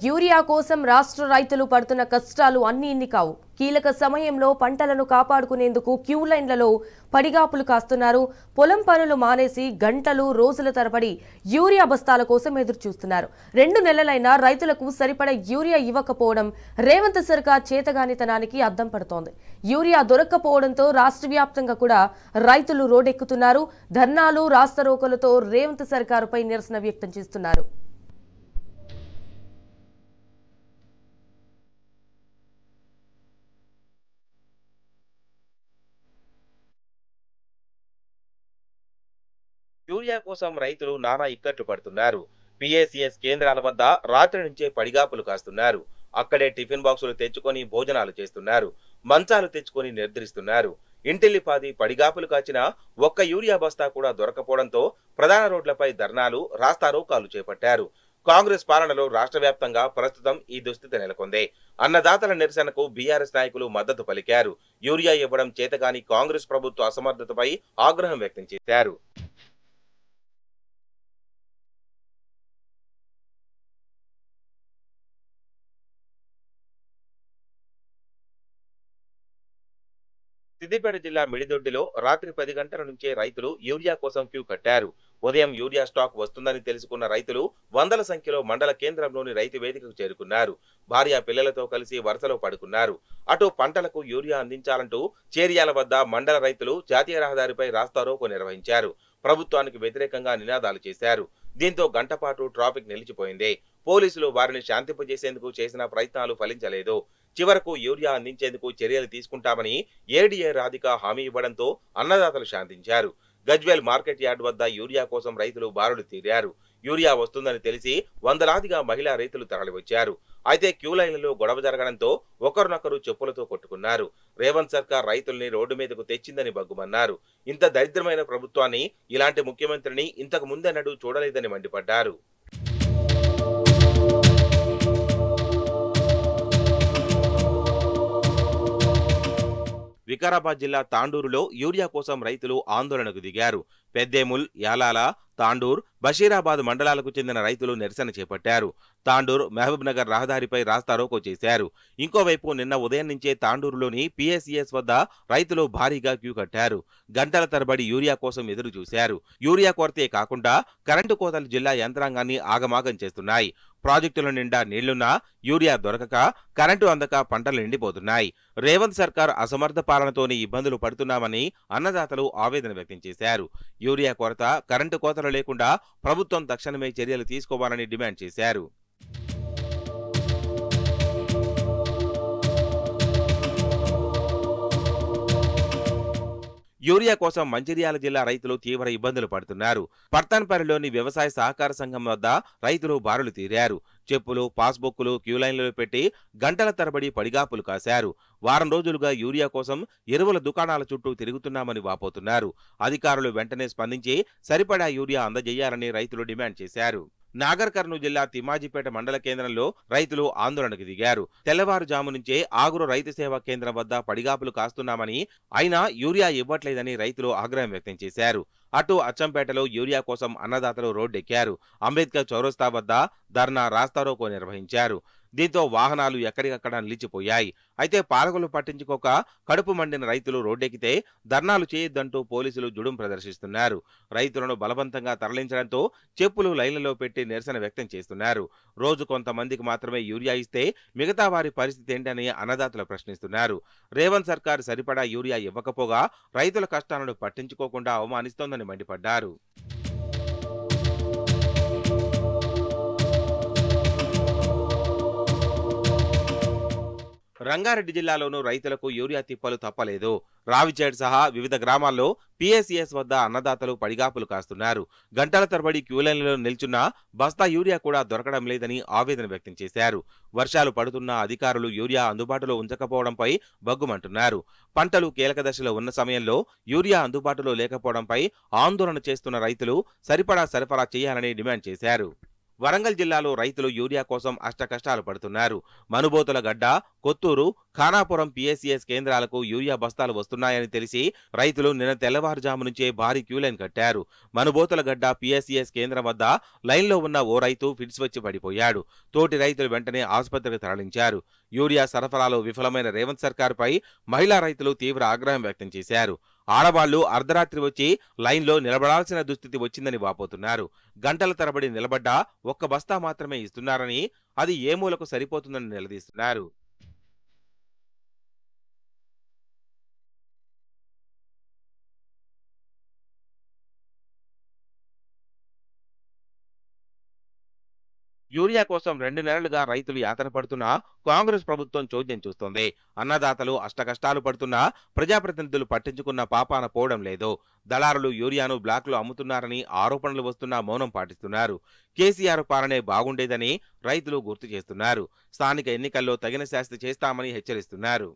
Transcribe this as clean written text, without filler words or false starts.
Urea కోసం రాష్ట్ర రైతులు పడుతున్న కష్టాలు అన్ని ఇన్ని కావు. కీలక సమయంలో పంటలను కాపాడుకునేందుకు క్యూ లైన్లలో పడిగాపులు కాస్తున్నారు. పొలం పనులు మానేసి గంటలు రోజుల తరబడి యూరియా బస్తాల కోసం ఎదురు చూస్తున్నారు. 2 నెలలైనా రైతులకు సరిపడ యూరియా ఇవ్వకపోవడం రేవంత్ సర్కార్ చేతగానితనానికి అద్దం పడుతోంది. యూరియా దొరక్కపోవడంతో రాష్ట్ర వ్యాప్తంగా కూడా రైతులు రోడ్డెక్కుతున్నారు. ధర్నాలు, రాస్తారోకోలతో రేవంత్ సర్కారుపై నిరసన వ్యక్తం చేస్తున్నారు. యూరియా కోసం రైతులు నానా ఇక్కట్లు పడుతున్నారు. పిఏసిఎస్ కేంద్రాల వద్ద రాత్రి నుంచే పడిగాపులు కాస్తున్నారు. అక్కడే టిఫిన్ బాక్సులు తెచ్చుకొని భోజనాలు చేస్తున్నారు. మంచాలు తెచ్చుకొని నిర్ధరిస్తున్నారు. ఇంటిల్లిపాది పడిగాపులు కాచిన ఒక్క యూరియా బస్తా కూడా దొరకపోవడంతో ప్రధాన రోడ్లపై ధర్నాలు, రాస్తారోకాలు చేపట్టారు. కాంగ్రెస్ పాలనలో రాష్ట్ర వ్యాప్తంగా ప్రస్తుతం ఈ దుస్థితి నెలకొంది. అన్నదాతల నిరసనకు బీఆర్ఎస్ నాయకులు మద్దతు పలికారు. యూరియా ఇవ్వడం చేతగాని కాంగ్రెస్ ప్రభుత్వ అసమర్థతపై ఆగ్రహం వ్యక్తం చేశారు. సిద్దిపేట జిల్లా మిడిదొడ్డిలో రాత్రి 10 గంటల నుంచే రైతులు యూరియా కోసం క్యూ కట్టారు. ఉదయం యూరియా స్టాక్ వస్తుందని తెలుసుకున్న రైతులు వందల సంఖ్యలో మండల కేంద్రంలోని రైతు వేదికకు చేరుకున్నారు. భార్య పిల్లలతో కలిసి వరుసలో పడుకున్నారు. అటు పంటలకు యూరియా అందించాలంటూ చేర్యాల వద్ద మండల రైతులు జాతీయ రహదారిపై రాస్తారోకో నిర్వహించారు. ప్రభుత్వానికి వ్యతిరేకంగా నినాదాలు చేశారు. దీంతో గంటపాటు ట్రాఫిక్ నిలిచిపోయింది. పోలీసులు వారిని శాంతింపజేసేందుకు చేసిన ప్రయత్నాలు ఫలించలేదు. చివరకు యూరియా అందించేందుకు చర్యలు తీసుకుంటామని ఏడీఏ రాధిక హామీ ఇవ్వడంతో అన్నదాతలు శాంతించారు. గజ్వేల్ మార్కెట్ యార్డ్ వద్ద యూరియా కోసం రైతులు బారులు తీరారు. యూరియా వస్తుందని తెలిసి వందలాదిగా మహిళా రైతులు తరలివచ్చారు. అయితే క్యూ లైన్లలో గొడవ జరగడంతో ఒకరినొకరు చెప్పులతో కొట్టుకున్నారు. రేవంత్ సర్కార్ రైతుల్ని రోడ్డు మీదకు తెచ్చిందని బగ్గుమన్నారు. ఇంత దరిద్రమైన ప్రభుత్వాన్ని, ఇలాంటి ముఖ్యమంత్రిని ఇంతకు ముందెన్నడూ చూడలేదని మండిపడ్డారు. వికారాబాద్ జిల్లా తాండూరులో యూరియా కోసం రైతులు ఆందోళనకు దిగారు. పెద్దేముల్, యాలాల, తాండూర్, బషీరాబాద్ మండలాలకు చెందిన రైతులు నిరసన చేపట్టారు. తాండూర్, మహబూబ్ నగర్ రహదారిపై రాస్తారోకో చేశారు. ఇంకోవైపు నిన్న ఉదయం నుంచే తాండూరులోని పిఎస్సిఎస్ వద్ద రైతులు భారీగా క్యూ కట్టారు. గంటల తరబడి యూరియా కోసం ఎదురు చూశారు. యూరియా కొరతే కాకుండా కరెంటు కోతలు జిల్లా యంత్రాంగాన్ని ఆగమాగం చేస్తున్నాయి. ప్రాజెక్టుల నిండా నీళ్లున్నా యూరియా దొరకక, కరెంటు అందక పంటలు ఎండిపోతున్నాయి. రేవంత్ సర్కార్ అసమర్థ పాలనతోనే ఇబ్బందులు పడుతున్నామని అన్నదాతలు ఆవేదన వ్యక్తం చేశారు. యూరియా కొరత, కరెంటు కోతలు లేకుండా ప్రభుత్వం తక్షణమే చర్యలు తీసుకోవాలని డిమాండ్ చేశారు. యూరియా కోసం మంచిర్యాల జిల్లా రైతులు తీవ్ర ఇబ్బందులు పడుతున్నారు. పర్తన్పల్లిలోని వ్యవసాయ సహకార సంఘం వద్ద రైతులు బారులు తీరారు. చెప్పులు, పాస్బుక్లు క్యూ లైన్లలో పెట్టి గంటల తరబడి పడిగాపులు కాశారు. వారం రోజులుగా యూరియా కోసం ఎరువుల దుకాణాల చుట్టూ తిరుగుతున్నామని వాపోతున్నారు. అధికారులు వెంటనే స్పందించి సరిపడా యూరియా అందజేయాలని రైతులు డిమాండ్ చేశారు. నాగర్ కర్నూలు జిల్లా తిమ్మాజిపేట మండల కేంద్రంలో రైతులు ఆందోళనకు దిగారు. తెల్లవారుజాము నుంచే ఆగురు రైతు సేవా కేంద్రం వద్ద పడిగాపులు కాస్తున్నామని, అయినా యూరియా ఇవ్వట్లేదని రైతులు ఆగ్రహం వ్యక్తం చేశారు. అటు అచ్చంపేటలో యూరియా కోసం అన్నదాతలు రోడ్డెక్కారు. అంబేద్కర్ చౌరస్తా వద్ద ధర్నా, రాస్తారోకో నిర్వహించారు. దీంతో వాహనాలు ఎక్కడికక్కడ నిలిచిపోయాయి. అయితే పాలకులు పట్టించుకోక కడుపు మండిన రైతులు రోడ్డెక్కితే ధర్నాలు చేయొద్దంటూ పోలీసులు జుడుం ప్రదర్శిస్తున్నారు. రైతులను బలవంతంగా తరలించడంతో చెప్పులు లైన్లలో పెట్టి నిరసన వ్యక్తం చేస్తున్నారు. రోజు కొంతమందికి మాత్రమే యూరియా ఇస్తే మిగతా వారి పరిస్థితి ఏంటని అన్నదాతలు ప్రశ్నిస్తున్నారు. రేవంత్ సర్కార్ సరిపడా యూరియా ఇవ్వకపోగా రైతుల కష్టాలను పట్టించుకోకుండా అవమానిస్తోందని మండిపడ్డారు. రంగారెడ్డి జిల్లాలోనూ రైతులకు యూరియా తిప్పలు తప్పలేదు. రావిచేడ్ సహా వివిధ గ్రామాల్లో పిఎస్సిఎస్ వద్ద అన్నదాతలు పడిగాపులు కాస్తున్నారు. గంటల తరబడి క్యూలైన్లలో నిల్చున్న బస్తా యూరియా కూడా దొరకడం లేదని ఆవేదన వ్యక్తం చేశారు. వర్షాలు పడుతున్నా అధికారులు యూరియా అందుబాటులో ఉంచకపోవడంపై బగ్గుమంటున్నారు. పంటలు కీలక దశలో ఉన్న సమయంలో యూరియా అందుబాటులో లేకపోవడంపై ఆందోళన చేస్తున్న రైతులు సరిపడా సరఫరా చేయాలని డిమాండ్ చేశారు. వరంగల్ జిల్లాలో రైతులు యూరియా కోసం అష్టకష్టాలు పడుతున్నారు. మనుబోతుల గడ్డ, కొత్తూరు, ఖానాపురం పిఎస్సిఎస్ కేంద్రాలకు యూరియా బస్తాలు వస్తున్నాయని తెలిసి రైతులు నిన్న తెల్లవారుజాము నుంచే భారీ క్యూలైన్ కట్టారు. మనుబోతుల గడ్డ పిఎస్సిఎస్ కేంద్రం వద్ద లైన్లో ఉన్న ఓ రైతు ఫిట్స్ వచ్చి పడిపోయాడు. తోటి రైతులు వెంటనే ఆసుపత్రికి తరలించారు. యూరియా సరఫరాలో విఫలమైన రేవంత్ సర్కారుపై మహిళా రైతులు తీవ్ర ఆగ్రహం వ్యక్తం చేశారు. ఆడవాళ్లు అర్ధరాత్రి వచ్చి లైన్లో నిలబడాల్సిన దుస్థితి వచ్చిందని వాపోతున్నారు. గంటల తరబడి నిలబడ్డా ఒక్క బస్తా మాత్రమే ఇస్తున్నారని, అది ఏ మూలకు సరిపోతుందని నిలదీస్తున్నారు. యూరియా కోసం 2 నెలలుగా రైతులు యాతన పడుతున్నా కాంగ్రెస్ ప్రభుత్వం చోద్యం చూస్తోంది. అన్నదాతలు అష్టకష్టాలు పడుతున్నా ప్రజాప్రతినిధులు పట్టించుకున్న పాపాన పోవడం లేదు. దళారులు యూరియాను బ్లాక్లో అమ్ముతున్నారని ఆరోపణలు వస్తున్నా మౌనం పాటిస్తున్నారు. కేసీఆర్ పాలనే బాగుండేదని రైతులు గుర్తు చేస్తున్నారు. స్థానిక ఎన్నికల్లో తగిన శాస్తి చేస్తామని హెచ్చరిస్తున్నారు.